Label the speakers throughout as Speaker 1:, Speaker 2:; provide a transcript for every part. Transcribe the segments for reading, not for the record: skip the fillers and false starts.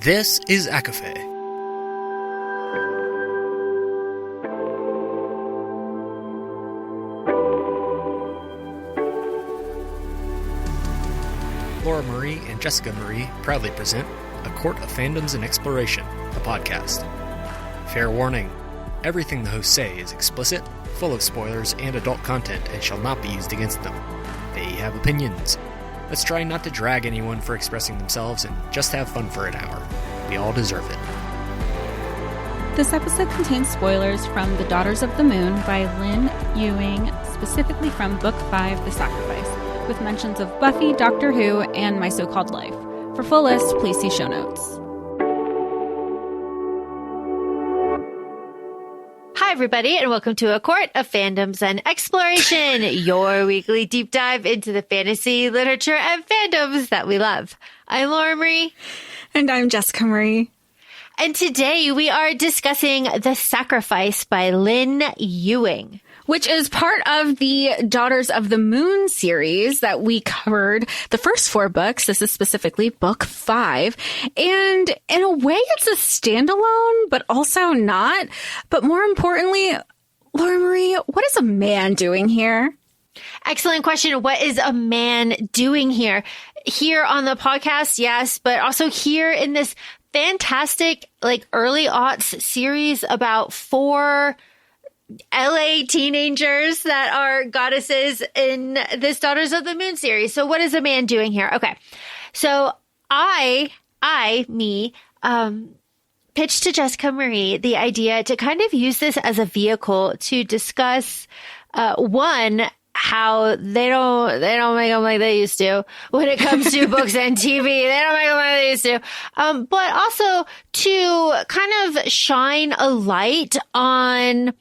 Speaker 1: This is ACOFAE. Laura Marie and Jessica Marie proudly present A Court of Fandoms and Exploration, a podcast. Fair warning, everything the hosts say is explicit, full of spoilers and adult content and shall not be used against them. They have opinions. Let's try not to drag anyone for expressing themselves and just have fun for an hour. We all deserve it.
Speaker 2: This episode contains spoilers from The Daughters of the Moon by Lynn Ewing, specifically from Book 5, The Sacrifice, with mentions of Buffy, Doctor Who, and My So-Called Life. For full list, please see show notes.
Speaker 3: Hi, everybody, and welcome to A Court of Fandoms and Exploration, your weekly deep dive into the fantasy, literature, and fandoms that we love. I'm Laura Marie.
Speaker 2: And I'm Jessica Marie.
Speaker 3: And today we are discussing The Sacrifice by Lynn Ewing,
Speaker 2: which is part of the Daughters of the Moon series that we covered the first 4 books. This is specifically book 5. And in a way, it's a standalone, but also not. But more importantly, Laura Marie, what is a man doing here?
Speaker 3: Excellent question. What is a man doing here? Here on the podcast, yes, but also here in this fantastic, early aughts series about 4 LA teenagers that are goddesses in this Daughters of the Moon series. So what is a man doing here? Okay. So I pitched to Jessica Marie the idea to kind of use this as a vehicle to discuss, one, how they don't make them like they used to when it comes to books and TV. They don't make them like they used to. But also to kind of shine a light on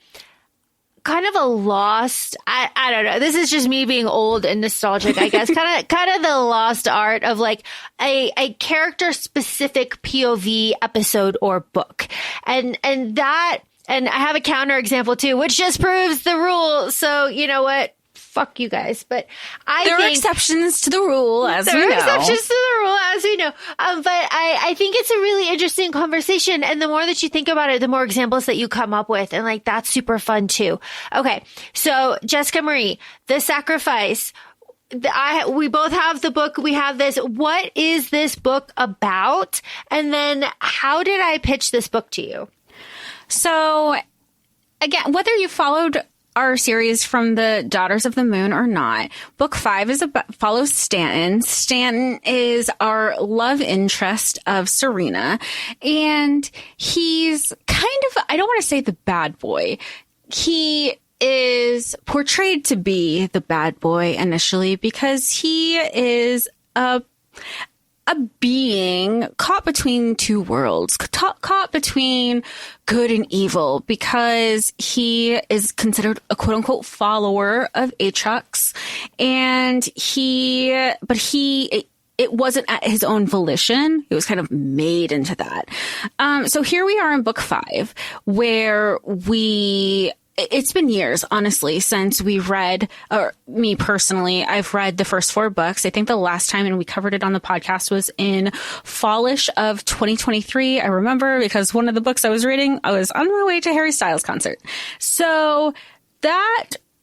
Speaker 3: kind of a lost, I don't know. This is just me being old and nostalgic, I guess. kind of the lost art of a character specific POV episode or book. And I have a counter example too, which just proves the rule. So you know what? Fuck you guys. But
Speaker 2: there are exceptions to the rule, as we know.
Speaker 3: There are exceptions to the rule, as we know. But I think it's a really interesting conversation. And the more that you think about it, the more examples that you come up with. And that's super fun too. Okay. So Jessica Marie, The Sacrifice. We both have the book. We have this. What is this book about? And then how did I pitch this book to you? So again, whether you followed our series from the Daughters of the Moon or not, book 5 follows Stanton. Stanton is our love interest of Serena, and he's kind of, I don't want to say the bad boy. He is portrayed to be the bad boy initially because he is a being caught between 2 worlds, caught between good and evil, because he is considered a quote unquote follower of Atrox. And it wasn't at his own volition. He was kind of made into that. So here we are in book 5, where it's been years, honestly, since we read, or me personally, I've read the first 4 books. I think the last time, and we covered it on the podcast, was in fallish of 2023. I remember because one of the books I was reading, I was on my way to Harry Styles concert. So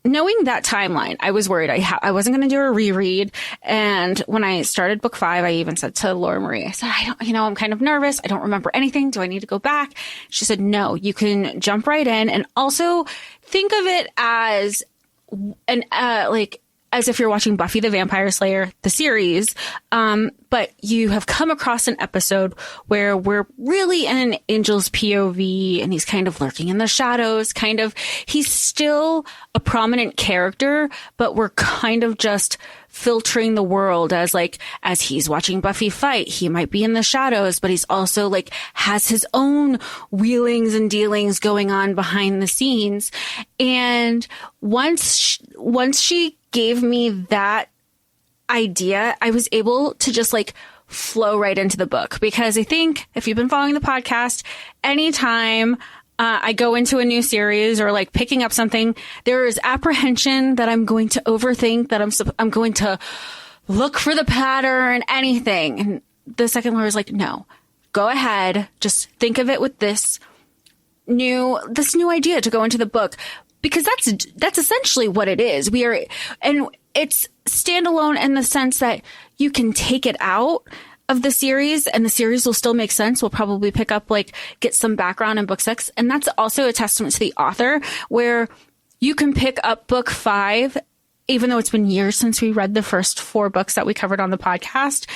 Speaker 3: knowing that timeline, I was worried I wasn't going to do a reread. And when I started book 5, I even said to Laura Marie, I said, I'm kind of nervous. I don't remember anything. Do I need to go back? She said, no, you can jump right in. And also think of it as as if you're watching Buffy the Vampire Slayer, the series, but you have come across an episode where we're really in an angel's POV and he's kind of lurking in the shadows, he's still a prominent character, but we're kind of just filtering the world as he's watching Buffy fight, he might be in the shadows, but he's also has his own wheelings and dealings going on behind the scenes. And once she gave me that idea, I was able to just flow right into the book, because I think if you've been following the podcast, anytime I go into a new series or picking up something, there is apprehension that I'm going to overthink, that I'm going to look for the pattern, anything. And the second Laura is no, go ahead, just think of it with this new idea to go into the book, because that's essentially what it is. And it's standalone in the sense that you can take it out of the series and the series will still make sense. We'll probably pick up, get some background in book 6. And that's also a testament to the author, where you can pick up book 5, even though it's been years since we read the first 4 books that we covered on the podcast.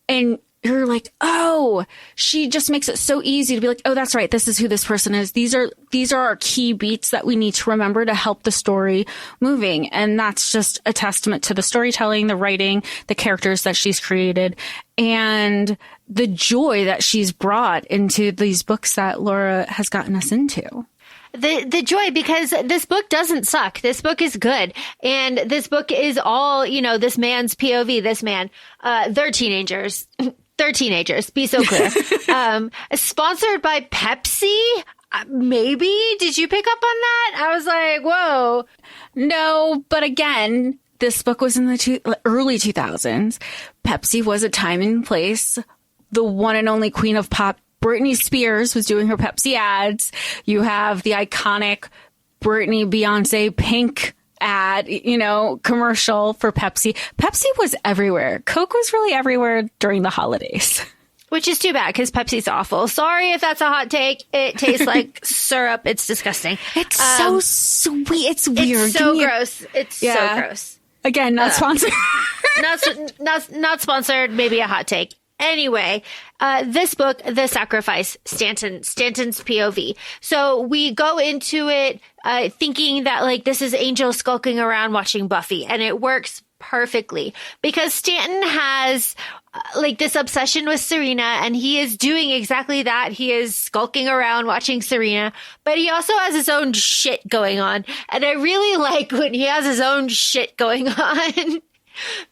Speaker 3: And you're like, oh, she just makes it so easy to be like, oh, that's right. This is who this person is. These are our key beats that we need to remember to help the story moving. And that's just a testament to the storytelling, the writing, the characters that she's created, and the joy that she's brought into these books that Laura has gotten us into.
Speaker 4: The joy, because this book doesn't suck. This book is good. And this book is all, this man's POV, this man, they're teenagers. They're teenagers. Be so clear. Sponsored by Pepsi. Maybe. Did you pick up on that? I was like, whoa.
Speaker 3: No, but again, this book was in the early 2000s. Pepsi was a time and place. The one and only queen of pop, Britney Spears, was doing her Pepsi ads. You have the iconic Britney, Beyonce, Pink ad, commercial for Pepsi. Pepsi was everywhere. Coke was really everywhere during the holidays.
Speaker 4: Which is too bad, because Pepsi's awful. Sorry if that's a hot take. It tastes like syrup. It's disgusting.
Speaker 3: It's so sweet. It's weird.
Speaker 4: It's so gross. It's so gross.
Speaker 3: Again, not sponsored.
Speaker 4: not sponsored. Maybe a hot take. Anyway, this book, The Sacrifice, Stanton's POV. So we go into it thinking that this is Angel skulking around watching Buffy, and it works perfectly because Stanton has this obsession with Serena, and he is doing exactly that. He is skulking around watching Serena, but he also has his own shit going on. And I really like when he has his own shit going on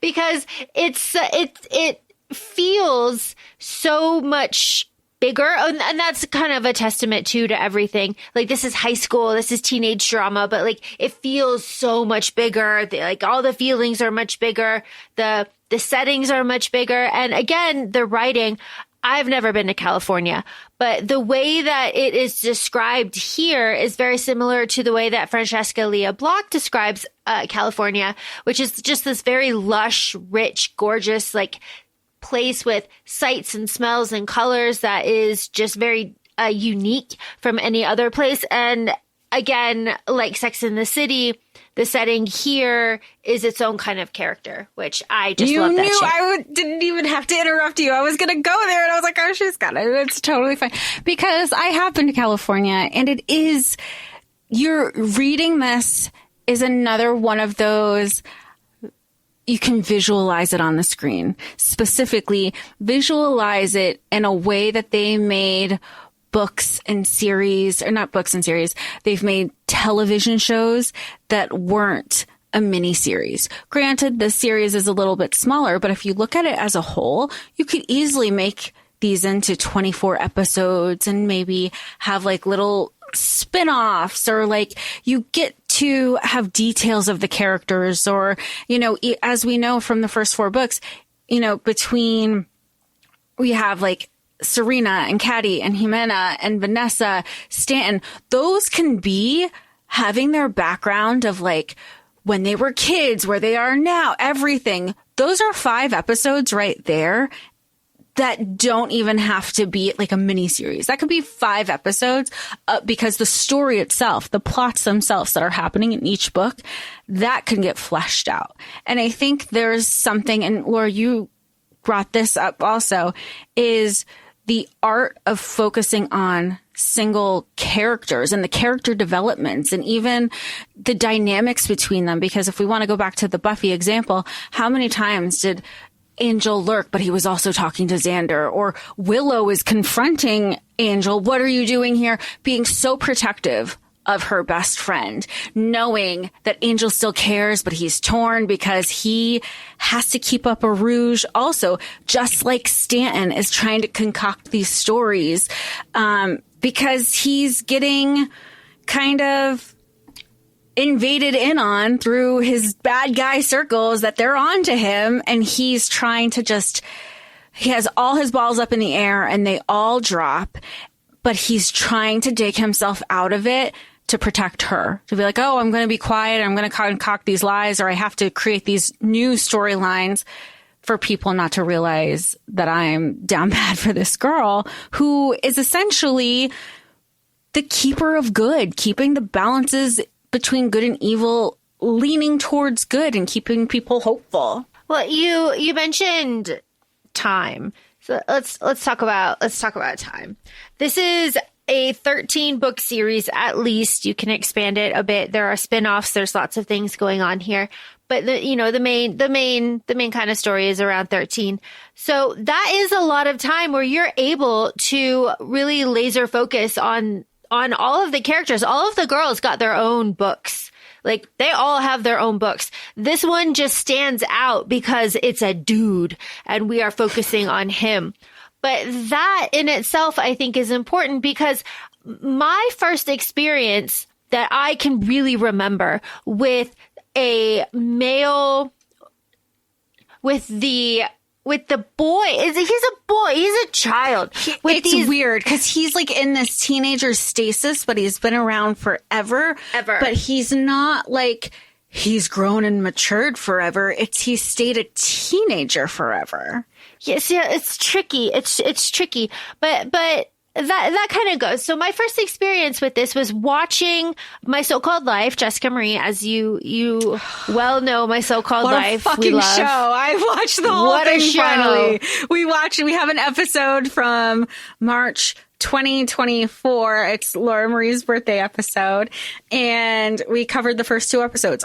Speaker 4: because it feels so much bigger. And that's kind of a testament to everything. This is high school, this is teenage drama, but it feels so much bigger. All the feelings are much bigger. The settings are much bigger. And again, the writing, I've never been to California, but the way that it is described here is very similar to the way that Francesca Lia Block describes California, which is just this very lush, rich, gorgeous, place with sights and smells and colors that is just very unique from any other place. And again, like Sex and the City, the setting here is its own kind of character, which I just love that shit.
Speaker 3: I didn't even have to interrupt you. I was going to go there and I was like, oh, she's got it. It's totally fine. Because I have been to California, and it is, you're reading this is another one of those, you can visualize it on the screen. Specifically, visualize it in a way that they made books and series, or not books and series, they've made television shows that weren't a mini series. Granted, the series is a little bit smaller, but if you look at it as a whole, you could easily make these into 24 episodes and maybe have little spin-offs, or you get to have details of the characters, or, as we know from the first 4 books, between we have Serena and Caddy and Jimena and Vanessa, Stanton, those can be having their background of when they were kids, where they are now, everything. Those are 5 episodes right there that don't even have to be a mini series. That could be 5 episodes because the story itself, the plots themselves that are happening in each book, that can get fleshed out. And I think there's something, and Laura, you brought this up also, is the art of focusing on single characters and the character developments and even the dynamics between them. Because if we want to go back to the Buffy example, how many times did Angel lurk, but he was also talking to Xander, or Willow is confronting Angel. What are you doing here? Being so protective of her best friend, knowing that Angel still cares, but he's torn because he has to keep up a rouge. Also, just like Stanton is trying to concoct these stories, because he's getting kind of invaded in on through his bad guy circles, that they're on to him, and he's trying to just he has all his balls up in the air and they all drop, but he's trying to dig himself out of it to protect her, to be like, oh, I'm going to be quiet. I'm going to concoct these lies, or I have to create these new storylines for people not to realize that I'm down bad for this girl who is essentially the keeper of good, keeping the balances between good and evil, leaning towards good and keeping people hopeful.
Speaker 4: Well, you mentioned time. So let's talk about time. This is a 13-book series at least. You can expand it a bit. There are spin-offs. There's lots of things going on here. But the main kind of story is around 13. So that is a lot of time where you're able to really laser focus on all of the characters. All of the girls got their own books. Like, they all have their own books. This one just stands out because it's a dude and we are focusing on him. But that in itself, I think, is important because my first experience that I can really remember with a male, with the boy, he's a boy, he's a child.
Speaker 3: It's weird because he's like in this teenager stasis, but he's been around forever. But he's not like he's grown and matured forever. He's stayed a teenager forever.
Speaker 4: Yes, yeah, it's tricky. It's tricky, but that kind of goes. So my first experience with this was watching My So-Called Life, Jessica Marie, as you well know, My So-Called Life.
Speaker 3: What a fucking show. I watched the whole thing finally. We have an episode from March 2024. It's Laura Marie's birthday episode, and we covered the first 2 episodes.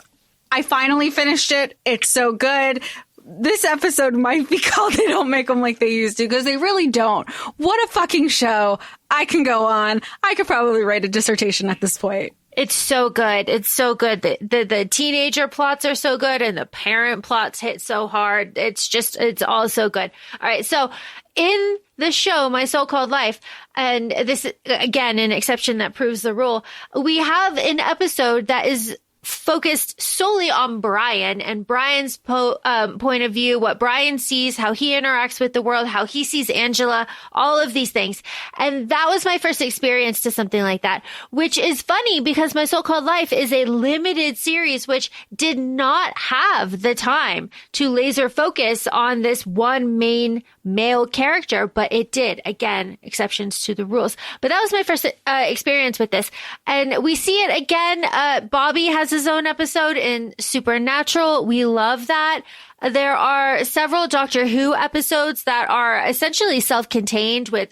Speaker 3: I finally finished it. It's so good. This episode might be called They Don't Make Them Like They Used To, because they really don't. What a fucking show. I can go on. I could probably write a dissertation at this point.
Speaker 4: It's so good. It's so good. The teenager plots are so good and the parent plots hit so hard. It's all so good. All right. So in the show, My So-Called Life, and this, again, an exception that proves the rule, we have an episode that is focused solely on Brian and Brian's point of view, what Brian sees, how he interacts with the world, how he sees Angela, all of these things. And that was my first experience to something like that, which is funny because My So-Called Life is a limited series, which did not have the time to laser focus on this one main male character, but it did. Again, exceptions to the rules. But that was my first experience with this. And we see it again. Bobby has his own episode in Supernatural. We love that. There are several Doctor Who episodes that are essentially self-contained, with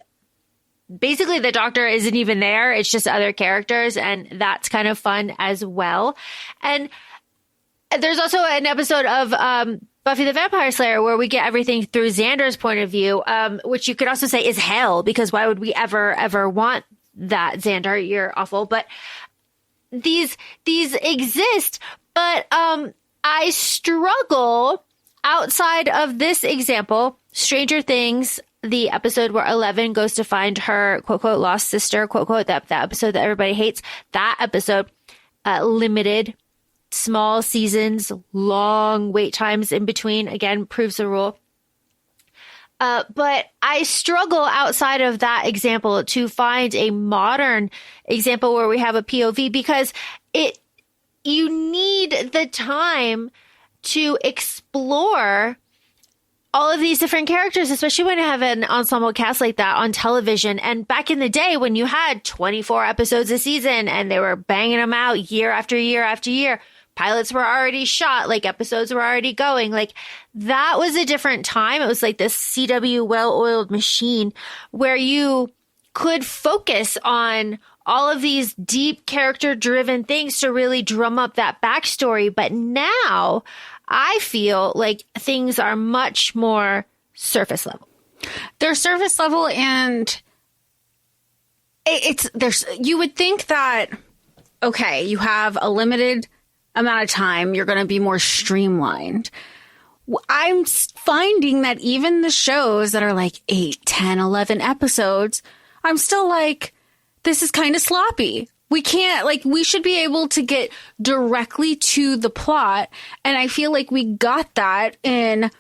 Speaker 4: basically the Doctor isn't even there. It's just other characters, and that's kind of fun as well. And there's also an episode of Buffy the Vampire Slayer where we get everything through Xander's point of view, which you could also say is hell, because why would we ever want that, Xander? You're awful. But these exist, but I struggle outside of this example. Stranger Things, the episode where 11 goes to find her quote quote lost sister, quote quote, that episode that everybody hates. That episode, limited, small seasons, long wait times in between, again, proves the rule. But I struggle outside of that example to find a modern example where we have a POV, because you need the time to explore all of these different characters, especially when you have an ensemble cast like that on television. And back in the day when you had 24 episodes a season and they were banging them out year after year after year, pilots were already shot, like episodes were already going. Like, that was a different time. It was like this CW well-oiled machine where you could focus on all of these deep character-driven things to really drum up that backstory. But now I feel like things are much more surface level.
Speaker 3: They're surface level, and you would think that, okay, you have a limited amount of time, you're going to be more streamlined. I'm finding that even the shows that are like 8, 10, 11 episodes, I'm still like, this is kind of sloppy. We can't, like, we should be able to get directly to the plot. And I feel like we got that in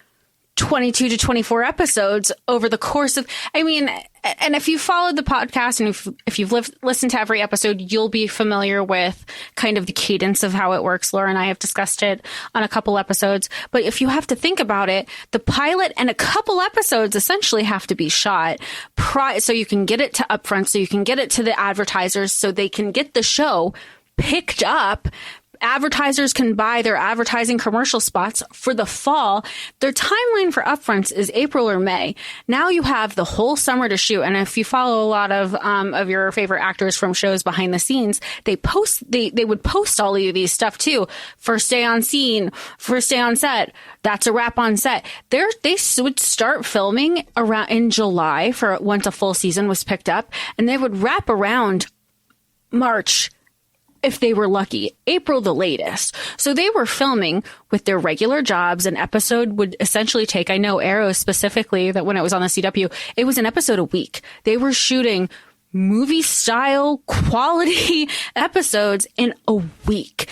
Speaker 3: 22 to 24 episodes over the course of, I mean, and if you followed the podcast and if you've listened to every episode, you'll be familiar with kind of the cadence of how it works. Laura and I have discussed it on a couple episodes. But if you have to think about it, the pilot and a couple episodes essentially have to be shot so you can get it to upfront, so you can get it to the advertisers, so they can get the show picked up. Advertisers can buy their advertising commercial spots for the fall. Their timeline for upfronts is April or May. Now you have the whole summer to shoot. And if you follow a lot of your favorite actors from shows behind the scenes, they would post all of these stuff too. First day on scene, first day on set. That's a wrap on set. They would start filming around in July for once a full season was picked up, and they would wrap around March. If they were lucky, April the latest. So they were filming with their regular jobs. An episode would essentially take, I know Arrow specifically, that when it was on the CW, it was an episode a week. They were shooting movie style quality episodes in a week.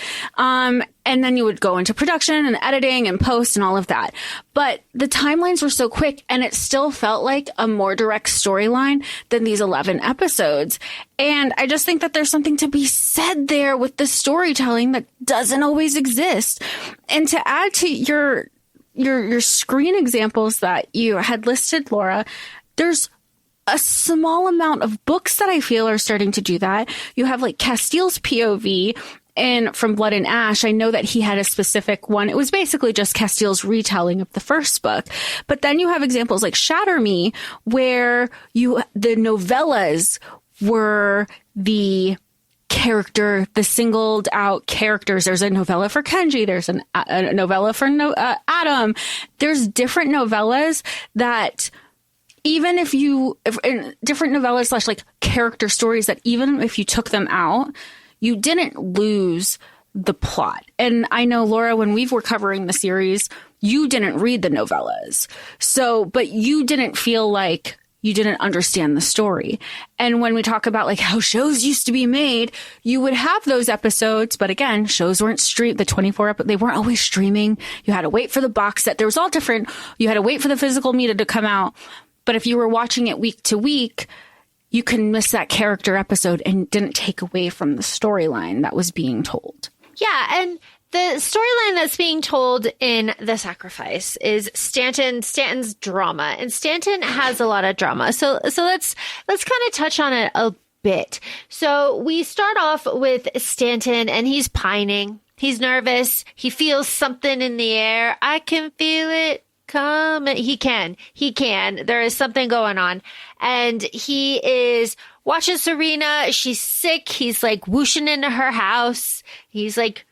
Speaker 3: And then you would go into production and editing and post and all of that. But the timelines were so quick, and it still felt like a more direct storyline than these 11 episodes. And I just think that there's something to be said there with the storytelling that doesn't always exist. And to add to your screen examples that you had listed, Laura, there's a small amount of books that I feel are starting to do that. You have like Castile's POV and from Blood and Ash. I know that he had a specific one. It was basically just Castile's retelling of the first book. But then you have examples like Shatter Me, where the novellas were the singled out characters. There's a novella for Kenji. There's a novella for Adam. There's different novellas that even if different novellas / like character stories that even if you took them out, you didn't lose the plot. And I know, Laura, when we were covering the series, you didn't read the novellas. But you didn't feel like you didn't understand the story. And when we talk about like how shows used to be made, you would have those episodes. But again, shows weren't streamed. The 24 they weren't always streaming. You had to wait for the box set. There was all different. You had to wait for the physical media to come out. But if you were watching it week to week, you can miss that character episode and didn't take away from the storyline that was being told.
Speaker 4: Yeah, and the storyline that's being told in The Sacrifice is Stanton's drama, and Stanton has a lot of drama. So let's kind of touch on it a bit. So we start off with Stanton, and he's pining. He's nervous. He feels something in the air. I can feel it. He can. There is something going on. And he is watching Serena. She's sick. He's like whooshing into her house. He's like,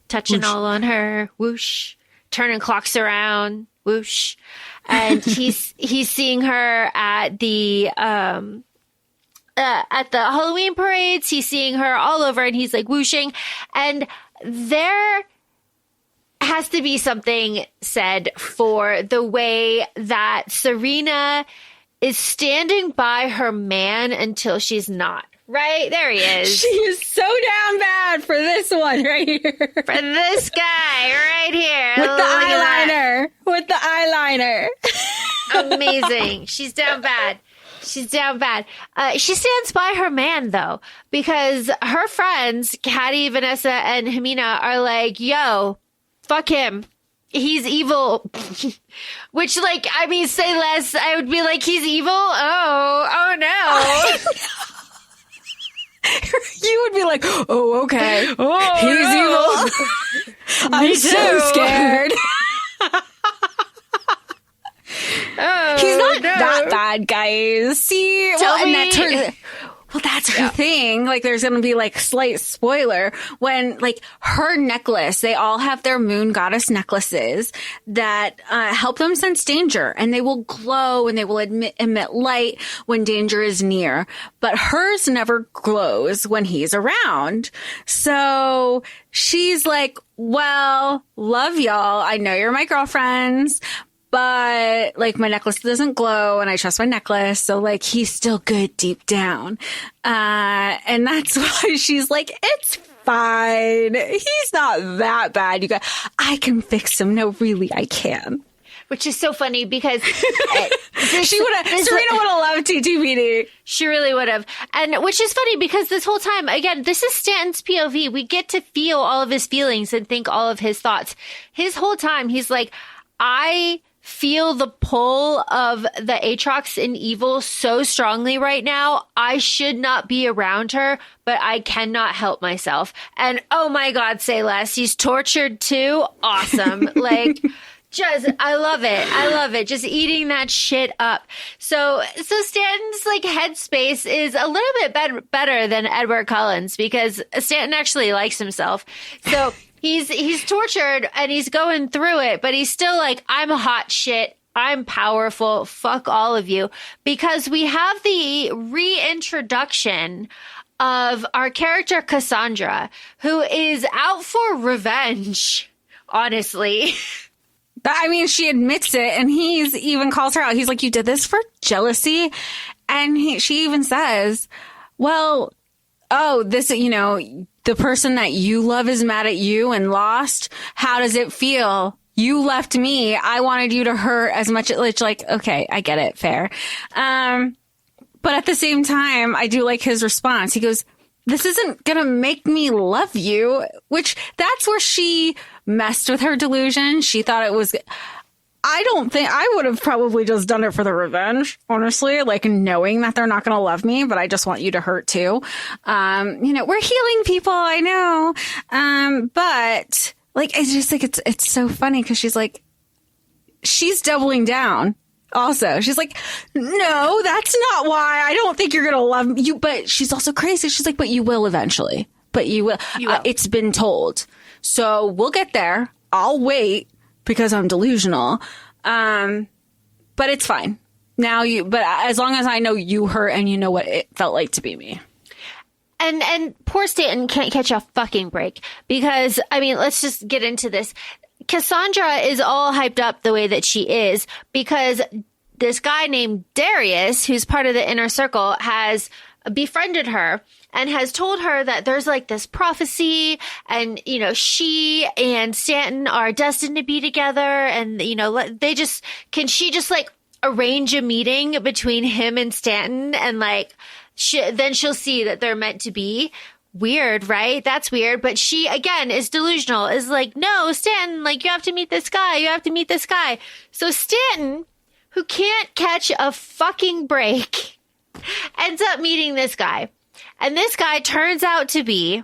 Speaker 4: touching whoosh. All on her. Whoosh. Turning clocks around. Whoosh. And he's seeing her at the Halloween parades. He's seeing her all over, and he's like whooshing. And there has to be something said for the way that Serena is standing by her man until she's not. Right? There he is.
Speaker 3: She is so down bad for this one right here.
Speaker 4: For this guy right here.
Speaker 3: With the eyeliner.
Speaker 4: Amazing. She's down bad. She stands by her man, though, because her friends, Caddy, Vanessa, and Hamina, are like, yo, fuck him. He's evil. Which, say less. I would be like, he's evil? Oh no.
Speaker 3: You would be like, oh, okay.
Speaker 4: Oh,
Speaker 3: he's evil. I'm so scared. He's not that bad, guys. See? That's her thing. Like, there's going to be, slight spoiler when, her necklace, they all have their moon goddess necklaces that help them sense danger. And they will glow and they will emit light when danger is near. But hers never glows when he's around. So she's like, well, love y'all. I know you're my girlfriends. But, my necklace doesn't glow, and I trust my necklace, so, he's still good deep down. And that's why she's like, it's fine. He's not that bad, you guys. I can fix him. No, really, I can.
Speaker 4: which is so funny because
Speaker 3: Serena would have loved TTPD.
Speaker 4: She really would have. And which is funny because this whole time, again, this is Stanton's POV. We get to feel all of his feelings and think all of his thoughts. His whole time, he's like, I feel the pull of the Atrox in evil so strongly right now. I should not be around her, but I cannot help myself. And oh my God, say less. He's tortured too. Awesome. Like, just, I love it. I love it. Just eating that shit up. So Stanton's like headspace is a little bit better than Edward Cullen's because Stanton actually likes himself. So he's tortured and he's going through it, but he's still like, I'm a hot shit. I'm powerful. Fuck all of you. Because we have the reintroduction of our character Cassandra, who is out for revenge, honestly.
Speaker 3: I mean, she admits it, and he's even calls her out. He's like, you did this for jealousy? And she even says, well, this, the person that you love is mad at you and lost. How does it feel? You left me. I wanted you to hurt as much. It's like, okay, I get it. Fair. But at the same time, I do like his response. He goes, this isn't going to make me love you, which that's where she messed with her delusion. She thought it was, I don't think I would have probably just done it for the revenge, honestly, like knowing that they're not going to love me, but I just want you to hurt too. We're healing people. I know. But like, it's just like, it's so funny because she's like, she's doubling down. Also, she's like, no, that's not why. I don't think you're going to love you. But she's also crazy. She's like, but you will eventually. But you will. It's been told. So we'll get there. I'll wait because I'm delusional. But it's fine. But as long as I know you hurt and you know what it felt like to be me.
Speaker 4: And poor Stanton can't catch a fucking break because, I mean, let's just get into this. Cassandra is all hyped up the way that she is because this guy named Darius, who's part of the inner circle, has befriended her and has told her that there's like this prophecy and, she and Stanton are destined to be together. And, she just like arrange a meeting between him and Stanton and like, then she'll see that they're meant to be. Weird, right? That's weird. But she, again, is delusional, is like, no, Stanton, like, you have to meet this guy. You have to meet this guy. So Stanton, who can't catch a fucking break, ends up meeting this guy. And this guy turns out to be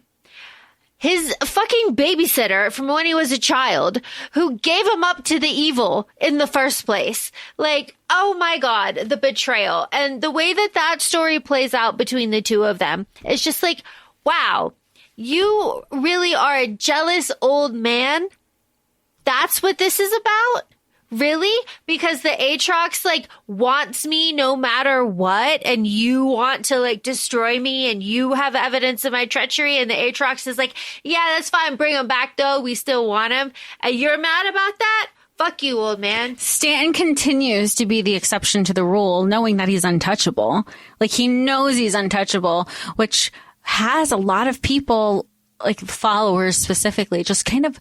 Speaker 4: his fucking babysitter from when he was a child who gave him up to the evil in the first place. Like, oh my God, the betrayal. And the way that story plays out between the two of them is just like, wow, you really are a jealous old man? That's what this is about? Really? Because the Atrox, like, wants me no matter what, and you want to, like, destroy me, and you have evidence of my treachery, and the Atrox is like, yeah, that's fine, bring him back, though, we still want him, and you're mad about that? Fuck you, old man.
Speaker 3: Stanton continues to be the exception to the rule, knowing that he's untouchable. Like, he knows he's untouchable, which has a lot of people, like followers specifically, just kind of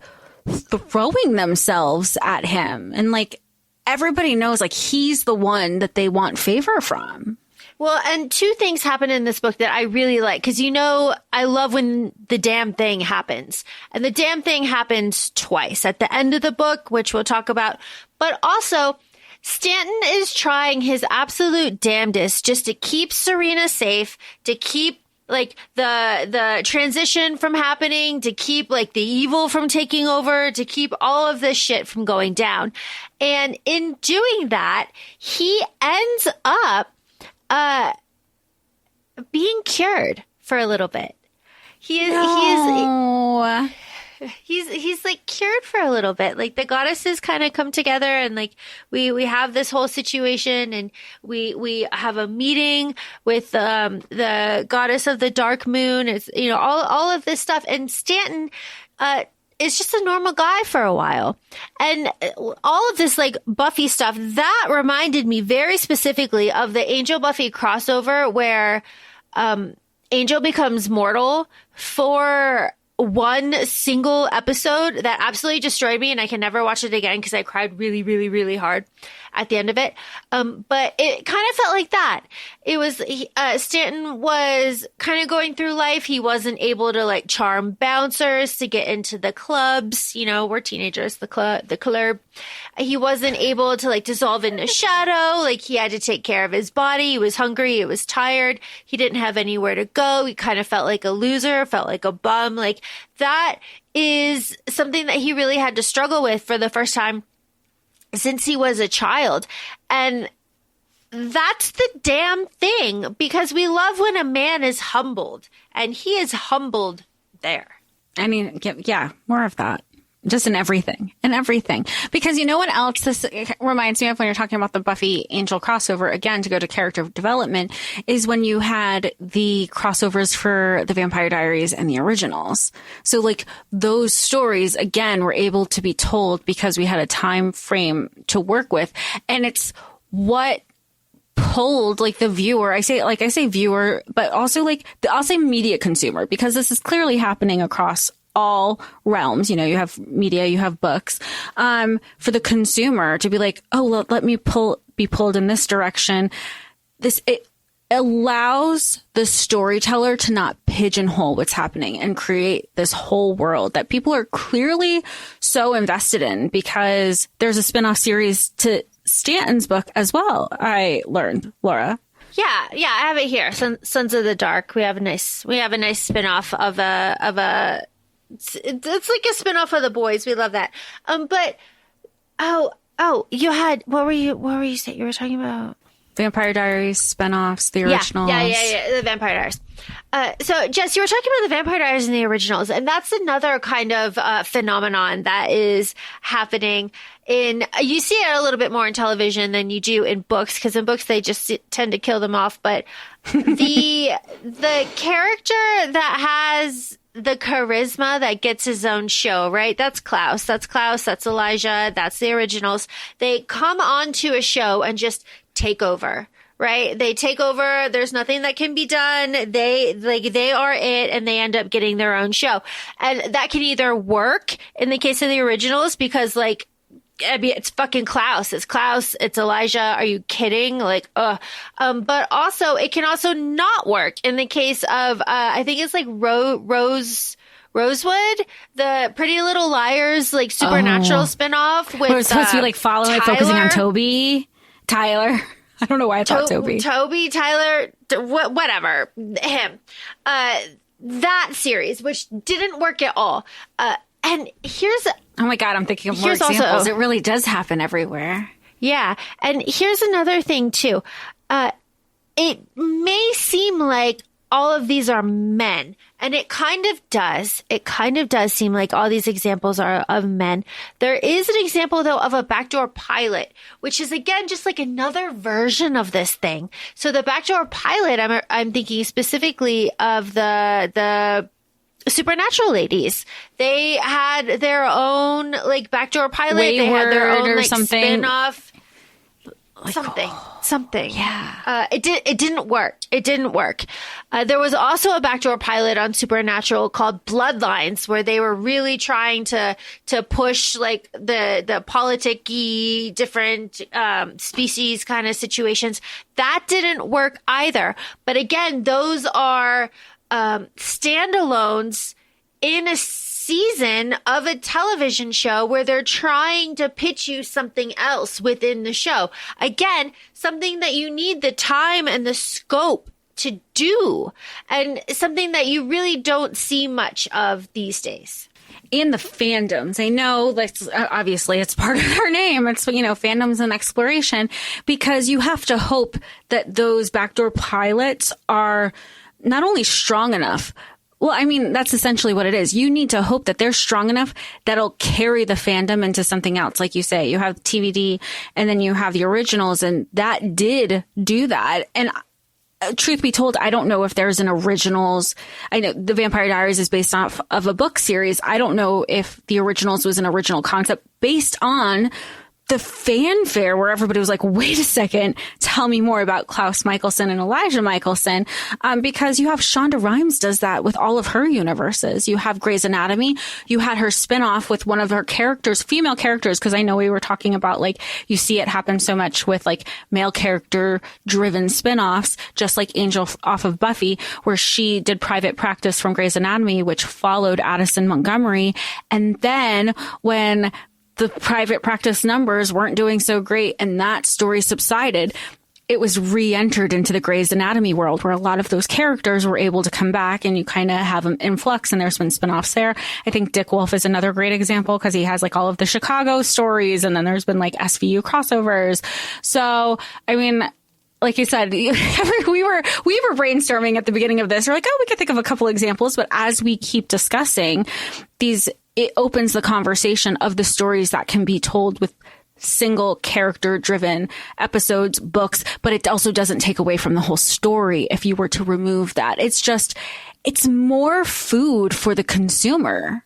Speaker 3: throwing themselves at him. And like everybody knows like he's the one that they want favor from.
Speaker 4: Well, and two things happen in this book that I really like because, I love when the damn thing happens. And the damn thing happens twice at the end of the book, which we'll talk about. But also, Stanton is trying his absolute damnedest just to keep Serena safe, to keep like the transition from happening, to keep like the evil from taking over, to keep all of this shit from going down. And in doing that, he ends up being cured for a little bit. He's like cured for a little bit. Like the goddesses kind of come together and like we have this whole situation and we have a meeting with the goddess of the dark moon. It's all of this stuff, and Stanton is just a normal guy for a while. And all of this like Buffy stuff that reminded me very specifically of the Angel Buffy crossover where Angel becomes mortal for one single episode that absolutely destroyed me, and I can never watch it again because I cried really, really, really hard at the end of it. But it kind of felt like that. It was, Stanton was kind of going through life. He wasn't able to like charm bouncers to get into the clubs. You know, we're teenagers, the club. He wasn't able to like dissolve into shadow. Like he had to take care of his body. He was hungry. He was tired. He didn't have anywhere to go. He kind of felt like a loser, felt like a bum. Like that is something that he really had to struggle with for the first time since he was a child. And that's the damn thing, because we love when a man is humbled, and he is humbled there.
Speaker 3: I mean, yeah, more of that. Just in everything. Because you know what else this reminds me of when you're talking about the Buffy Angel crossover, again, to go to character development, is when you had the crossovers for the Vampire Diaries and the originals. So like those stories, again, were able to be told because we had a time frame to work with. And it's what pulled like the viewer, I say viewer, but also like I'll say media consumer, because this is clearly happening across all realms. You know, you have media, you have books, for the consumer to be like, oh, well, let me be pulled in this direction. It allows the storyteller to not pigeonhole what's happening and create this whole world that people are clearly so invested in, because there's a spinoff series to Stanton's book as well, I learned, Laura.
Speaker 4: Yeah, I have it here. Sons of the Dark. We have a nice spinoff of a. It's like a spinoff of The Boys. We love that. But you had, what were you saying? You were talking about
Speaker 3: Vampire Diaries spinoffs, the originals.
Speaker 4: Yeah, the Vampire Diaries. So Jess, you were talking about the Vampire Diaries and the originals, and that's another kind of phenomenon that is happening you see it a little bit more in television than you do in books, because in books they just tend to kill them off. But the character that has the charisma that gets his own show, right? That's Klaus. That's Elijah. That's the originals. They come onto a show and just take over, right? They take over. There's nothing that can be done. They are it, and they end up getting their own show. And that can either work in the case of the originals, because like, I mean, it's fucking Klaus. It's Elijah. Are you kidding? Like, but also it can also not work in the case of, I think it's like Rosewood, the Pretty Little Liars, like supernatural spinoff with,
Speaker 3: we're supposed to be like following, focusing on Tyler. I don't know why I thought
Speaker 4: Tyler, whatever, him. That series, which didn't work at all. And here's,
Speaker 3: oh my God, I'm thinking of more examples. Also, it really does happen everywhere.
Speaker 4: Yeah. And here's another thing too. It may seem like all of these are men, and it kind of does. It kind of does seem like all these examples are of men. There is an example though of a backdoor pilot, which is again just like another version of this thing. So the backdoor pilot, I'm thinking specifically of the Supernatural ladies. They had their own like backdoor pilot.
Speaker 3: Wayward,
Speaker 4: they had their own like
Speaker 3: something.
Speaker 4: Spin-off.
Speaker 3: Like,
Speaker 4: Something.
Speaker 3: Yeah.
Speaker 4: It didn't work. There was also a backdoor pilot on Supernatural called Bloodlines, where they were really trying to push like the politic-y different species kind of situations. That didn't work either. But again, those are standalones in a season of a television show where they're trying to pitch you something else within the show. Again, something that you need the time and the scope to do, and something that you really don't see much of these days.
Speaker 3: In the fandoms, I know that's obviously it's part of their name. It's, fandoms and exploration, because you have to hope that those backdoor pilots are not only strong enough. Well, I mean, that's essentially what it is. You need to hope that they're strong enough that'll carry the fandom into something else. Like you say, you have TVD and then you have the originals, and that did do that. And truth be told, I don't know if there's an originals. I know the Vampire Diaries is based off of a book series. I don't know if the originals was an original concept based on the fanfare where everybody was like, wait a second, tell me more about Klaus Michelson and Elijah Michelson. Because you have Shonda Rhimes does that with all of her universes. You have Grey's Anatomy. You had her spinoff with one of her characters, female characters, because I know we were talking about like, you see it happen so much with like male character driven spinoffs, just like Angel off of Buffy, where she did Private Practice from Grey's Anatomy, which followed Addison Montgomery. And then when the Private Practice numbers weren't doing so great and that story subsided, it was re-entered into the Grey's Anatomy world where a lot of those characters were able to come back and you kind of have them in flux, and there's been spinoffs there. I think Dick Wolf is another great example because he has like all of the Chicago stories, and then there's been like SVU crossovers. So, I mean, like you said, we were brainstorming at the beginning of this. We're like, oh, we could think of a couple examples, but as we keep discussing these, it opens the conversation of the stories that can be told with single character driven episodes, books, but it also doesn't take away from the whole story if you were to remove that. It's just, it's more food for the consumer.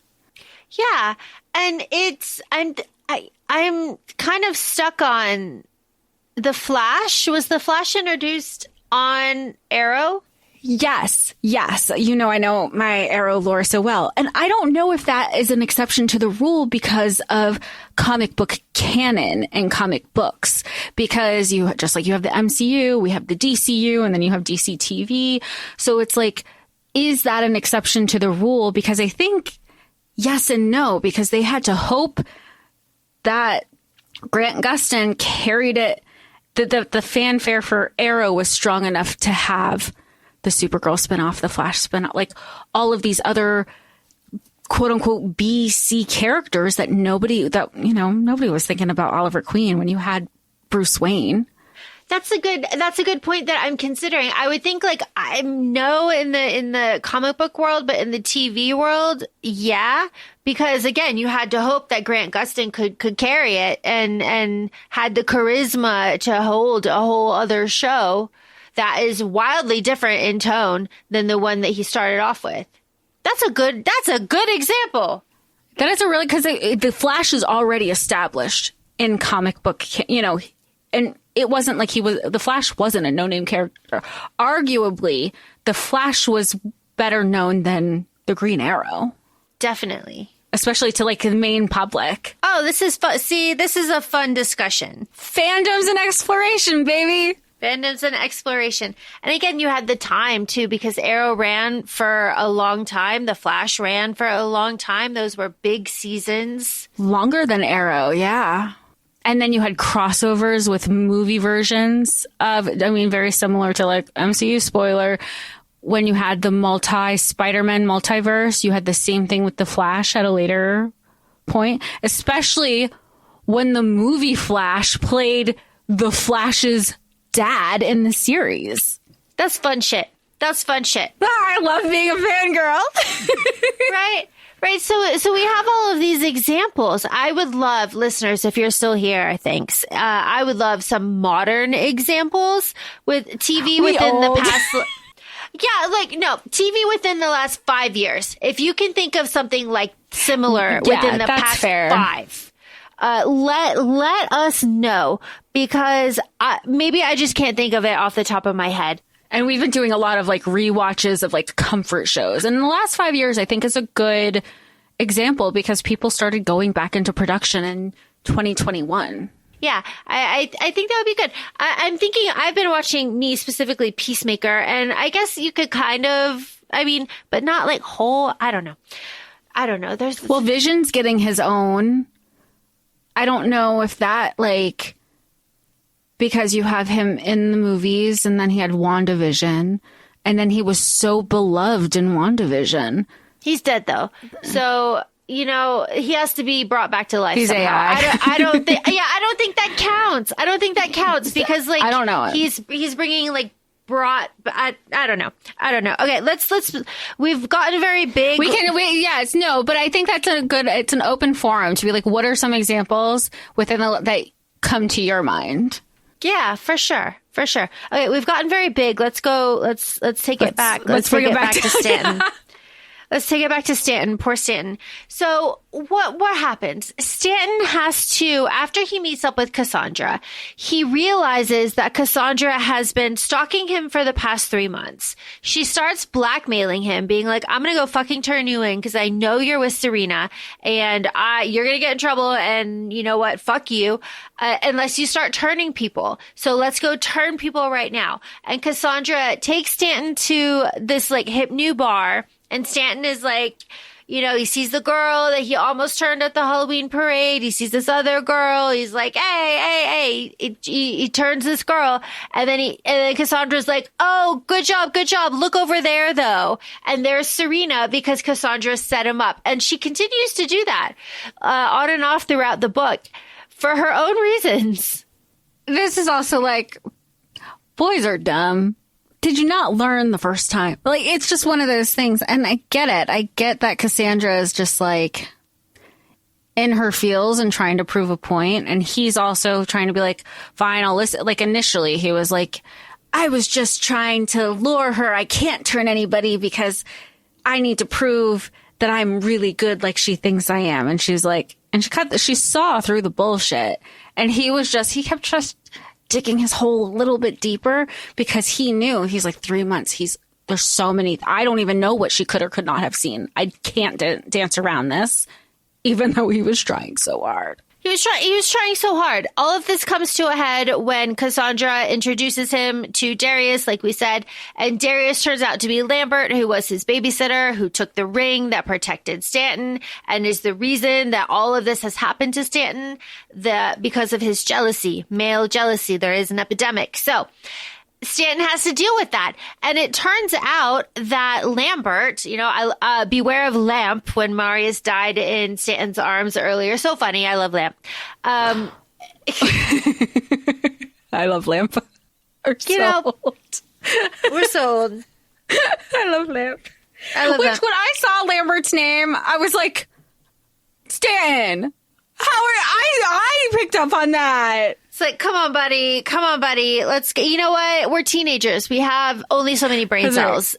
Speaker 4: Yeah. And I'm kind of stuck on The Flash. Was The Flash introduced on Arrow?
Speaker 3: Yes. You know, I know my Arrow lore so well. And I don't know if that is an exception to the rule because of comic book canon and comic books. Because you, just like you have the MCU, we have the DCU, and then you have DC TV. So it's like, is that an exception to the rule? Because I think yes and no, because they had to hope that Grant Gustin carried it, the fanfare for Arrow was strong enough to have the Supergirl spinoff, the Flash spinoff, like all of these other quote unquote BC characters that nobody was thinking about Oliver Queen when you had Bruce Wayne.
Speaker 4: That's a good point that I'm considering. I would think like I know in the comic book world, but in the TV world, yeah, because again, you had to hope that Grant Gustin could carry it and had the charisma to hold a whole other show that is wildly different in tone than the one that he started off with. That's a good example.
Speaker 3: That is a really, because the Flash is already established in comic book, you know, and it wasn't like the Flash wasn't a no-name character. Arguably, the Flash was better known than the Green Arrow.
Speaker 4: Definitely.
Speaker 3: Especially to like the main public.
Speaker 4: Oh, this is fun. See, this is a fun discussion.
Speaker 3: Fandoms and exploration, baby.
Speaker 4: Fandoms and exploration. And again, you had the time too, because Arrow ran for a long time. The Flash ran for a long time. Those were big seasons.
Speaker 3: Longer than Arrow, yeah. And then you had crossovers with movie versions of, I mean, very similar to like MCU spoiler. When you had the Spider-Man multiverse, you had the same thing with the Flash at a later point, especially when the movie Flash played the Flash's dad in the series.
Speaker 4: That's fun shit.
Speaker 3: I love being a fangirl.
Speaker 4: Right. So we have all of these examples. I would love, listeners, if you're still here, thanks. I would love some modern examples with TV within the past. Yeah, like, no, TV within the last 5 years. If you can think of something like similar within the past
Speaker 3: fair.
Speaker 4: 5. Let us know, because maybe I just can't think of it off the top of my head.
Speaker 3: And we've been doing a lot of like rewatches of like comfort shows. And in the last 5 years, I think is a good example because people started going back into production in 2021.
Speaker 4: Yeah, I think that would be good. I'm thinking, I've been watching, me specifically, Peacemaker, and I guess you could kind of, I mean, but not like whole, I don't know. Well, Vision's getting his own. I don't know if that, like, because you have him in the movies and then he had WandaVision and then he was so beloved in WandaVision. He's dead though. So, you know, he has to be brought back to life.
Speaker 3: He's
Speaker 4: somehow.
Speaker 3: AI.
Speaker 4: I don't think that counts because like,
Speaker 3: I don't know.
Speaker 4: He's bringing like I don't know. Okay, let's we've gotten very big.
Speaker 3: But I think that's it's an open forum to be like, what are some examples that come to your mind?
Speaker 4: Yeah, for sure. Okay, we've gotten very big. Let's take it back. Let's bring it back to Stanton. Let's take it back to Stanton. Poor Stanton. So what happens? Stanton has to, after he meets up with Cassandra, he realizes that Cassandra has been stalking him for the past 3 months. She starts blackmailing him, being like, I'm going to go fucking turn you in because I know you're with Serena and you're going to get in trouble. And you know what? Fuck you. Unless you start turning people. So let's go turn people right now. And Cassandra takes Stanton to this like hip new bar. And Stanton is like, you know, he sees the girl that he almost turned at the Halloween parade. He sees this other girl. He's like, hey. He turns this girl. And then Cassandra's like, oh, good job. Look over there, though. And there's Serena because Cassandra set him up. And she continues to do that on and off throughout the book for her own reasons.
Speaker 2: This is also like, boys are dumb. Did you not learn the first time? Like, it's just one of those things. And I get it. I get that Cassandra is just like in her feels and trying to prove a point. And he's also trying to be like, fine, I'll listen. Like initially he was like, I was just trying to lure her. I can't turn anybody because I need to prove that I'm really good like she thinks I am. And she's like, and she saw through the bullshit. And he kept just digging his hole a little bit deeper because he knew, he's like 3 months. There's so many, I don't even know what she could or could not have seen. I can't dance around this, even though he was trying so hard.
Speaker 4: He was trying so hard. All of this comes to a head when Cassandra introduces him to Darius, like we said. And Darius turns out to be Lambert, who was his babysitter, who took the ring that protected Stanton and is the reason that all of this has happened to Stanton because of his jealousy, male jealousy. There is an epidemic. So Stanton has to deal with that. And it turns out that Lambert, you know, beware of Lamp when Marius died in Stanton's arms earlier. So funny. I love Lamp.
Speaker 2: I love Lamp.
Speaker 4: We're so old.
Speaker 2: I love Lamp.
Speaker 4: When
Speaker 2: I saw Lambert's name, I was like, Stanton. I picked up on that.
Speaker 4: It's like, come on, buddy. Let's get, you know what? We're teenagers. We have only so many brain cells.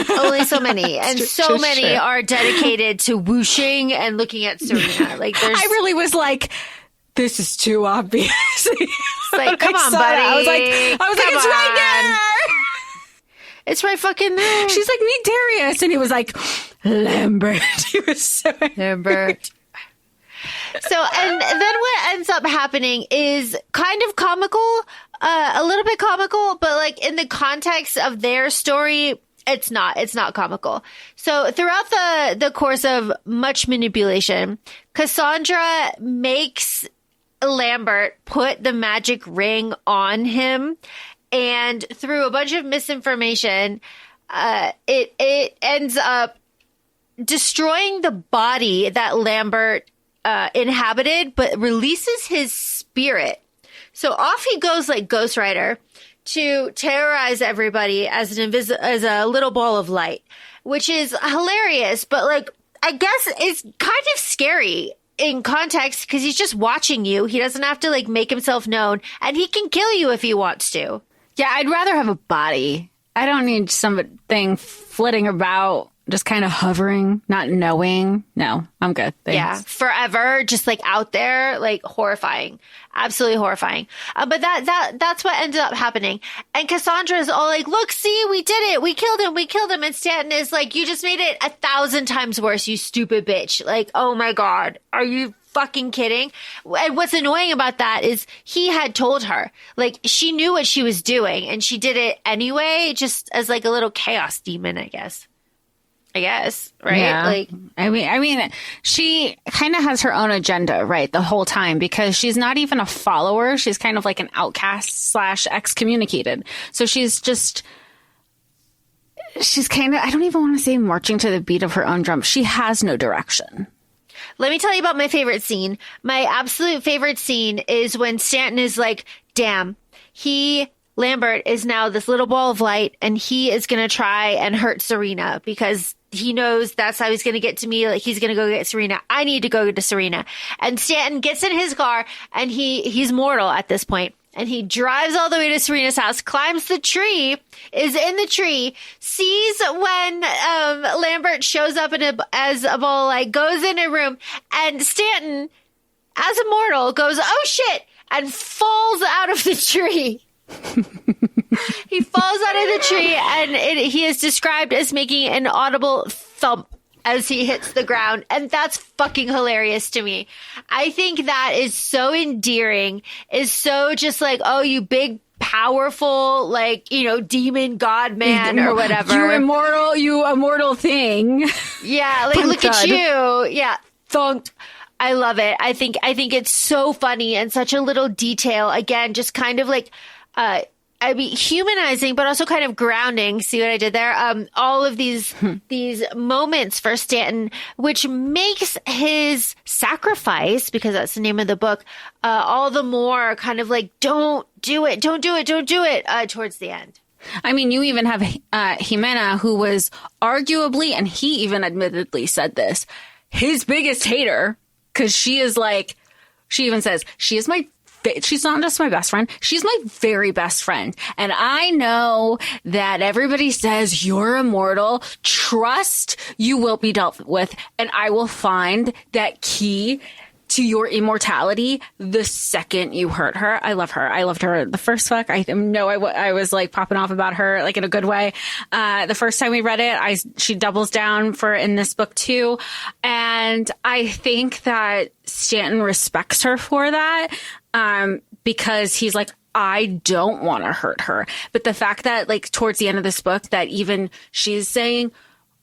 Speaker 4: Only so many. And so many are dedicated to whooshing and looking at Serena. Like, I
Speaker 2: really was like, this is too obvious.
Speaker 4: It's like, come on, buddy.
Speaker 2: I was like, it's right there.
Speaker 4: It's right fucking there.
Speaker 2: She's like, meet Darius. And he was like, Lambert. He was so
Speaker 4: Lambert. So, and then what ends up happening is kind of comical, a little bit comical, but like in the context of their story, it's not comical. So throughout the course of much manipulation, Cassandra makes Lambert put the magic ring on him, and through a bunch of misinformation, it ends up destroying the body that Lambert inhabited, but releases his spirit. So off he goes like Ghost Rider to terrorize everybody as a little ball of light, which is hilarious. But like, I guess it's kind of scary in context because he's just watching you. He doesn't have to like make himself known, and he can kill you if he wants to.
Speaker 2: Yeah, I'd rather have a body. I don't need something flitting about, just kind of hovering, not knowing. No, I'm good. Thanks.
Speaker 4: Yeah, forever, just like out there, like horrifying, absolutely horrifying. But that's what ended up happening. And Cassandra's all like, "Look, see, we did it. We killed him." And Stanton is like, "You just made it 1,000 times worse, you stupid bitch." Like, oh my God, are you fucking kidding? And what's annoying about that is he had told her, like, she knew what she was doing, and she did it anyway, just as like a little chaos demon, I guess, right?
Speaker 2: Yeah.
Speaker 4: Like,
Speaker 2: I mean, she kind of has her own agenda, right, the whole time, because she's not even a follower. She's kind of like an outcast / excommunicated. So she's kind of, I don't even want to say marching to the beat of her own drum. She has no direction.
Speaker 4: Let me tell you about my favorite scene. My absolute favorite scene is when Stanton is like, damn, Lambert is now this little ball of light, and he is going to try and hurt Serena because he knows that's how he's going to get to me. Like, he's going to go get Serena. I need to go to Serena. And Stanton gets in his car, and he's mortal at this point. and he drives all the way to Serena's house, climbs the tree, is in the tree, sees when Lambert shows up as a bull, like goes in a room, and Stanton, as a mortal, goes, "Oh shit," and falls out of the tree. He falls out of the tree, and he is described as making an audible thump as he hits the ground. And that's fucking hilarious to me. I think that is so endearing, is so just like, oh, you big, powerful, like, you know, demon god man or whatever.
Speaker 3: You immortal thing.
Speaker 4: Yeah, like, look at you. Yeah, thunked. I love it. I think it's so funny and such a little detail. Again, just kind of like, I mean, humanizing, but also kind of grounding. See what I did there? All of these moments for Stanton, which makes his sacrifice, because that's the name of the book, all the more kind of like, don't do it towards the end.
Speaker 3: I mean, you even have Jimena, who was arguably, and he even admittedly said this, his biggest hater, because she is like, she even says, she's not just my best friend. She's my very best friend. And I know that everybody says you're immortal. Trust you will be dealt with. And I will find that key to your immortality the second you hurt her. I love her. I loved her the first book. I was like popping off about her, like in a good way. The first time we read it, she doubles down in this book too. And I think that Stanton respects her for that. Because he's like, I don't want to hurt her. But the fact that like towards the end of this book that even she's saying,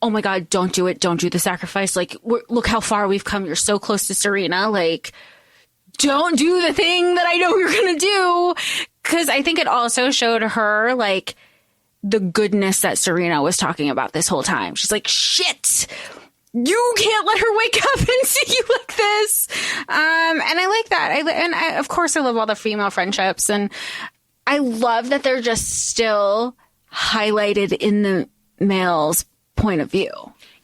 Speaker 3: oh my God, don't do it. Don't do the sacrifice. Like, look how far we've come. You're so close to Serena. Like, don't do the thing that I know you're going to do. Cause I think it also showed her like the goodness that Serena was talking about this whole time. She's like, shit. You can't let her wake up and see you like this. And I like that. Of course, I love all the female friendships. And I love that they're just still highlighted in the male's point of view.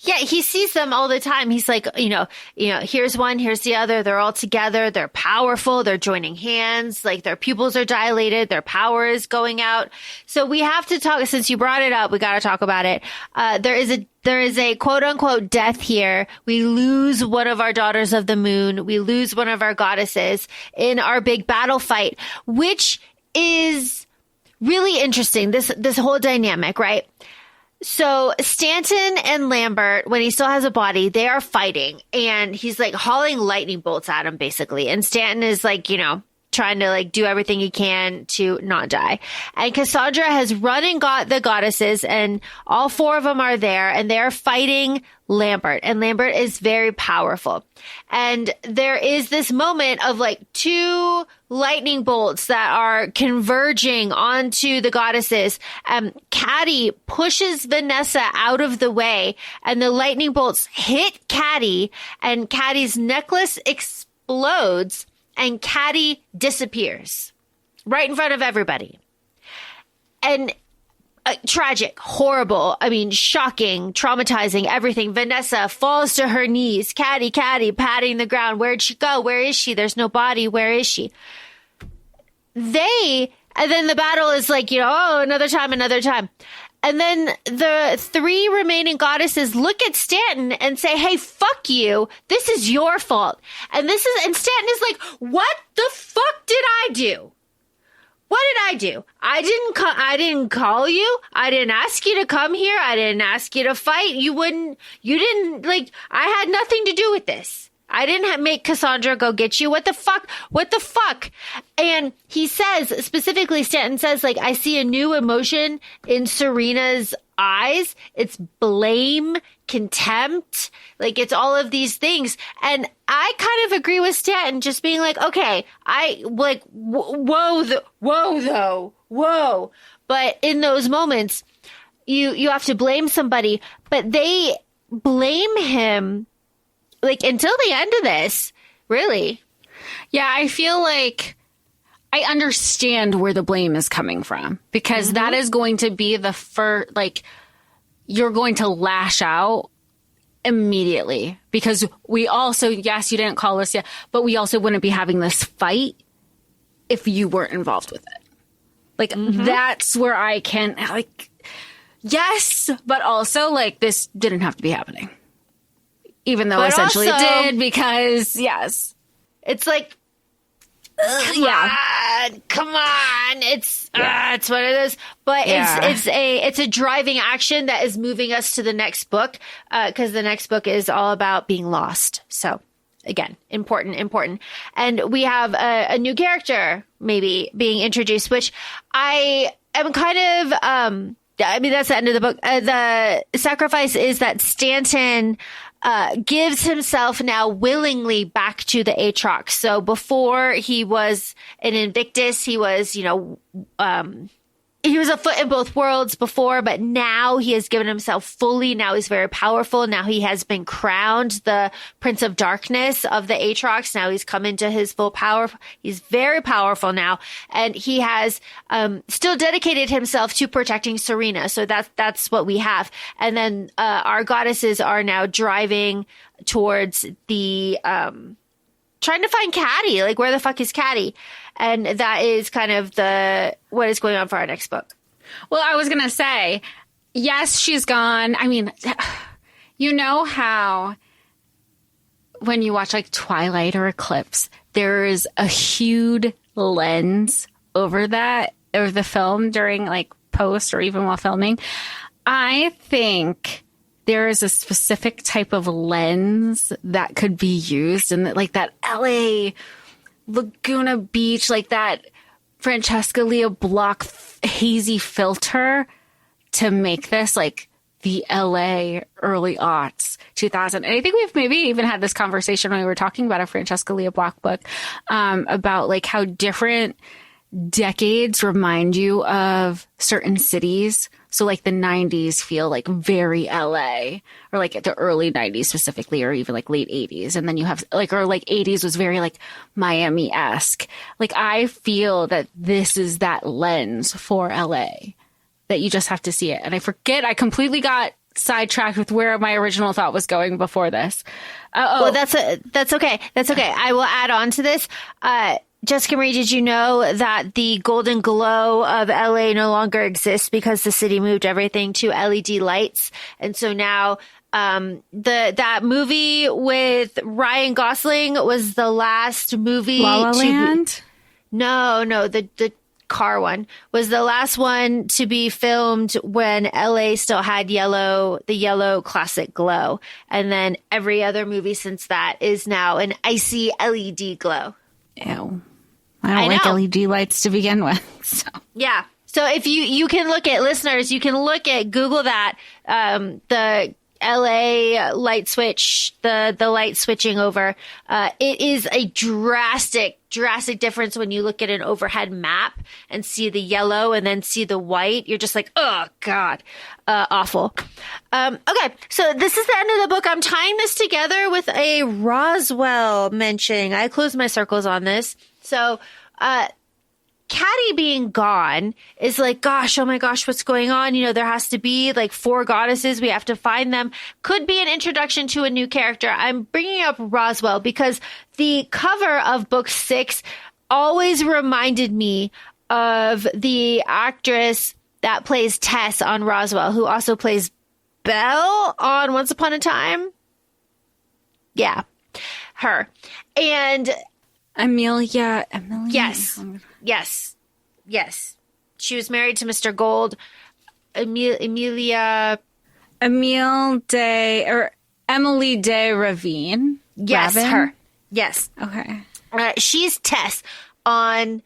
Speaker 4: Yeah, he sees them all the time. He's like, you know, here's one, here's the other. They're all together. They're powerful. They're joining hands. Like their pupils are dilated. Their power is going out. So we have to talk, since you brought it up, we got to talk about it. There is a quote unquote death here. We lose one of our daughters of the moon. We lose one of our goddesses in our big battle fight, which is really interesting. This whole dynamic, right? So Stanton and Lambert, when he still has a body, they are fighting, and he's like hauling lightning bolts at him basically. And Stanton is like, you know, trying to like do everything he can to not die. And Cassandra has run and got the goddesses, and all four of them are there, and they're fighting Lambert. And Lambert is very powerful. And there is this moment of like two lightning bolts that are converging onto the goddesses. Caddy pushes Vanessa out of the way, and the lightning bolts hit Caddy, and Caddy's necklace explodes, and Caddy disappears right in front of everybody. And tragic, horrible, I mean, shocking, traumatizing, everything. Vanessa falls to her knees. Caddy, patting the ground. Where'd she go? Where is she? There's no body. Where is she? And then the battle is like, you know, oh, another time. And then the three remaining goddesses look at Stanton and say, hey, fuck you. This is your fault. And Stanton is like, what the fuck did I do? What did I do? I didn't call you. I didn't ask you to come here. I didn't ask you to fight. You didn't like, I had nothing to do with this. I didn't make Cassandra go get you. What the fuck? And he says, specifically, Stanton says, like, I see a new emotion in Serena's eyes. It's blame, contempt. Like, it's all of these things. And I kind of agree with Stanton, just being like, okay, whoa. But in those moments, you have to blame somebody, but they blame him like until the end of this, really.
Speaker 3: Yeah, I feel like I understand where the blame is coming from, because that is going to be the first, like, you're going to lash out immediately, because we also, yes, you didn't call us yet, but we also wouldn't be having this fight if you weren't involved with it. Like, that's where I can, like, yes, but also, like, this didn't have to be happening. Even though but essentially also, it did, because, yes.
Speaker 4: It's like, come on. It's what it is. But it's a driving action that is moving us to the next book, because the next book is all about being lost. So, again, important. And we have a new character maybe being introduced, which I am kind of, I mean, that's the end of the book. The sacrifice is that Stanton gives himself now willingly back to the Atrox. So before he was an Invictus, he was, he was a foot in both worlds before, but now he has given himself fully. Now he's very powerful. Now he has been crowned the Prince of Darkness of the Atrox. Now he's come into his full power. He's very powerful now. And he has still dedicated himself to protecting Serena. So that's what we have. And then our goddesses are now driving towards the trying to find Caddy. Like, where the fuck is Caddy? And that is kind of what is going on for our next book.
Speaker 3: Well, I was going to say, yes, she's gone. I mean, you know how when you watch like Twilight or Eclipse, there is a hued lens over that, or the film during like post or even while filming. I think there is a specific type of lens that could be used in like that LA Laguna Beach, like that Francesca Lea Block hazy filter to make this like the LA early aughts 2000. And I think we've maybe even had this conversation when we were talking about a Francesca Lea Block book, about like how different decades remind you of certain cities. So like the 90s feel like very LA, or like the early 90s specifically, or even like late 80s. And then you have like, or like 80s was very like Miami-esque. Like I feel that this is that lens for LA, that you just have to see it. And I completely got sidetracked with where my original thought was going before this.
Speaker 4: Well, that's okay. That's okay. I will add on to this. Jessica Marie, did you know that the golden glow of LA no longer exists because the city moved everything to LED lights? And so now, that movie with Ryan Gosling was the last movie.
Speaker 3: La La Land?
Speaker 4: No, the car one was the last one to be filmed when LA still had the yellow classic glow. And then every other movie since that is now an icy LED glow.
Speaker 3: Ew. I don't like LED lights to begin with. So.
Speaker 4: Yeah. So if you can look at, listeners, you can look at, Google that, the LA light switch, the light switching over. It is a drastic difference when you look at an overhead map and see the yellow and then see the white. You're just like, oh God, awful. Okay. So this is the end of the book. I'm tying this together with a Roswell mentioning. I closed my circles on this. So, Caddy being gone is like, gosh, oh my gosh, what's going on? You know, there has to be like 4 goddesses. We have to find them. Could be an introduction to a new character. I'm bringing up Roswell because the cover of book 6 always reminded me of the actress that plays Tess on Roswell, who also plays Belle on Once Upon a Time. Yeah, her. And
Speaker 3: Amelia.
Speaker 4: Yes. She was married to Mr. Gold. Emily de Ravine.
Speaker 3: Yes,
Speaker 4: Ravin? Her. Yes.
Speaker 3: Okay.
Speaker 4: She's Tess on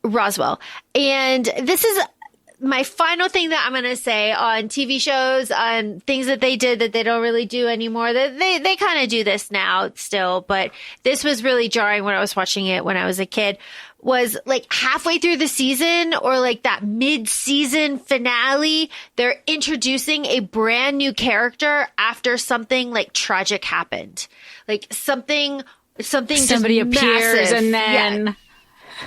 Speaker 4: Roswell. And this is my final thing that I'm going to say on TV shows, on things that they did that they don't really do anymore. They kind of do this now still, but this was really jarring when I was watching it when I was a kid. Was like halfway through the season, or like that mid-season finale, they're introducing a brand new character after something like tragic happened. Like somebody appears
Speaker 3: and then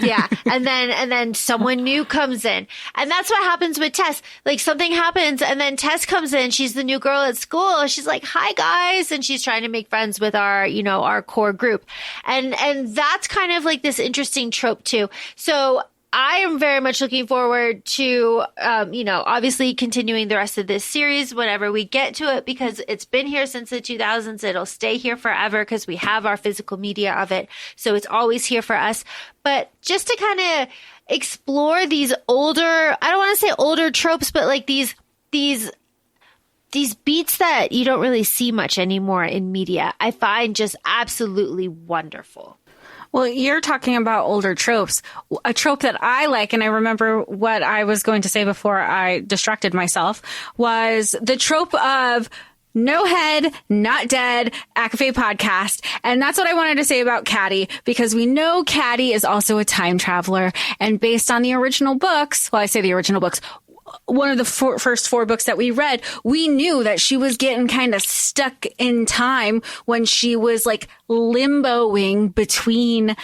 Speaker 4: Yeah. And then someone new comes in. And that's what happens with Tess. Like something happens and then Tess comes in. She's the new girl at school. She's like, hi guys. And she's trying to make friends with our, our core group. And that's kind of like this interesting trope too. So I am very much looking forward to, obviously continuing the rest of this series whenever we get to it, because it's been here since the 2000s. It'll stay here forever because we have our physical media of it. So it's always here for us. But just to kind of explore these older, I don't want to say older tropes, but like these beats that you don't really see much anymore in media, I find just absolutely wonderful.
Speaker 3: Well, you're talking about older tropes. A trope that I like, and I remember what I was going to say before I distracted myself, was the trope of no head, not dead, ACOFAE podcast. And that's what I wanted to say about Caddy, because we know Caddy is also a time traveler. And based on the original books, well, I say the original books, one of the first 4 books that we read, we knew that she was getting kind of stuck in time when she was like limboing between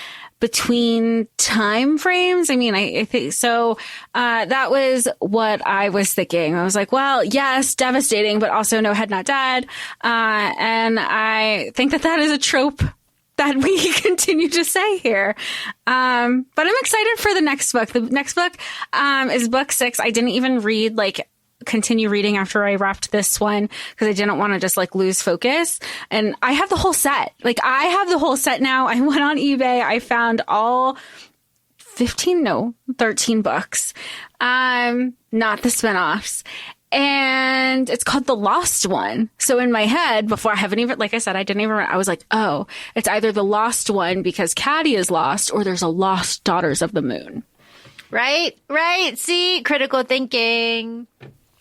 Speaker 3: time frames. I mean, I think so. That was what I was thinking. I was like, well, yes, devastating, but also no head, not dead. And I think that is a trope that we continue to say here. But I'm excited for the next book. The next book is book 6. I didn't even continue reading after I wrapped this one because I didn't want to just lose focus. And I have the whole set. I have the whole set now. I went on eBay. I found all 13 books. Not the spinoffs. And it's called The Lost One. So in my head, before I haven't even, like I said, I was like, oh, it's either The Lost One because Caddy is lost, or there's a Lost Daughters of the Moon.
Speaker 4: Right. See, critical thinking.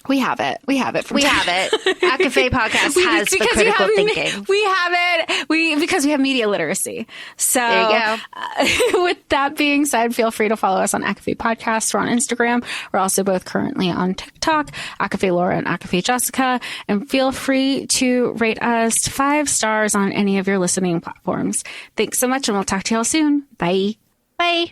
Speaker 3: We have it.
Speaker 4: ACOFAE Podcast has the critical thinking.
Speaker 3: We have it. Because we have media literacy. So
Speaker 4: there you
Speaker 3: go. With that being said, feel free to follow us on ACOFAE Podcast. We're on Instagram. We're also both currently on TikTok, ACOFAE Laura and ACOFAE Jessica. And feel free to rate us 5 stars on any of your listening platforms. Thanks so much, and we'll talk to y'all soon. Bye.
Speaker 4: Bye.